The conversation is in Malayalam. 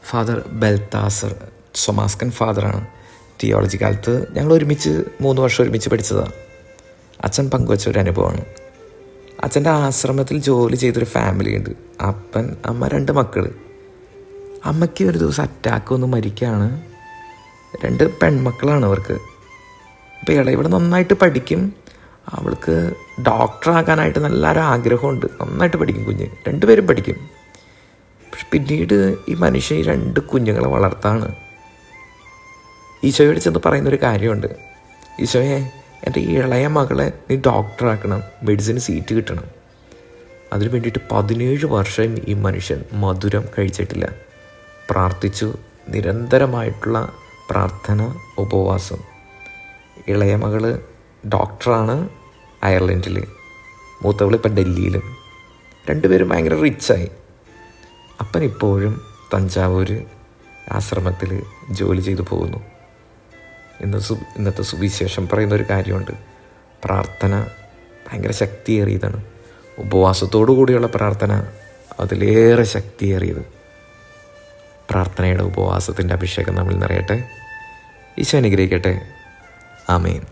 Father Balthazar സൊമാസ്കൻ ഫാദറാണ്. തിയോളജി കാലത്ത് ഞങ്ങൾ 3 വർഷം ഒരുമിച്ച് പഠിച്ചതാണ്. അച്ഛൻ പങ്കുവച്ച ഒരു അനുഭവമാണ്. അച്ഛൻ്റെ ആശ്രമത്തിൽ ജോലി ചെയ്തൊരു ഫാമിലി ഉണ്ട്. അപ്പൻ, അമ്മ, 2 മക്കൾ. അമ്മയ്ക്ക് ഒരു ദിവസം അറ്റാക്ക് വന്ന് മരിക്കുകയാണ്. 2 പെൺമക്കളാണ് അവർക്ക്. അപ്പോൾ ഇളയവിടെ നന്നായിട്ട് പഠിക്കും. അവൾക്ക് ഡോക്ടറാകാനായിട്ട് നല്ലൊരു ആഗ്രഹമുണ്ട്. നന്നായിട്ട് പഠിക്കും കുഞ്ഞ്. 2 പേരും പഠിക്കും. പക്ഷെ പിന്നീട് ഈ മനുഷ്യൻ 2 കുഞ്ഞുങ്ങളെ വളർത്താണ്. ഈശോയോട് ചെന്ന് പറയുന്നൊരു കാര്യമുണ്ട്. ഈശോയെ, എൻ്റെ ഈ ഇളയ മകളെ നീ ഡോക്ടറാക്കണം, മെഡിസിന് സീറ്റ് കിട്ടണം. അതിനു വേണ്ടിയിട്ട് 17 വർഷം ഈ മനുഷ്യൻ മധുരം കഴിച്ചിട്ടില്ല. പ്രാർത്ഥിച്ചു. നിരന്തരമായിട്ടുള്ള പ്രാർത്ഥന, ഉപവാസം. ഇളയ മകൾ ഡോക്ടറാണ് അയർലൻഡിൽ, മൂത്തവൾ ഇപ്പം ഡൽഹിയിലും. 2 പേരും ഭയങ്കര റിച്ചായി. അപ്പൻ ഇപ്പോഴും തഞ്ചാവൂർ ആശ്രമത്തിൽ ജോലി ചെയ്തു പോകുന്നു. ഇന്നത്തെ സുവിശേഷം പറയുന്നൊരു കാര്യമുണ്ട്. പ്രാർത്ഥന ഭയങ്കര ശക്തിയേറിയതാണ്. ഉപവാസത്തോടു കൂടിയുള്ള പ്രാർത്ഥന അതിലേറെ ശക്തിയേറിയത്. പ്രാർത്ഥനയുടെ ഉപവാസത്തിൻ്റെ അഭിഷേകം നമ്മൾ നിറയട്ടെ. ഈശോ അനുഗ്രഹിക്കട്ടെ. ആമേൻ.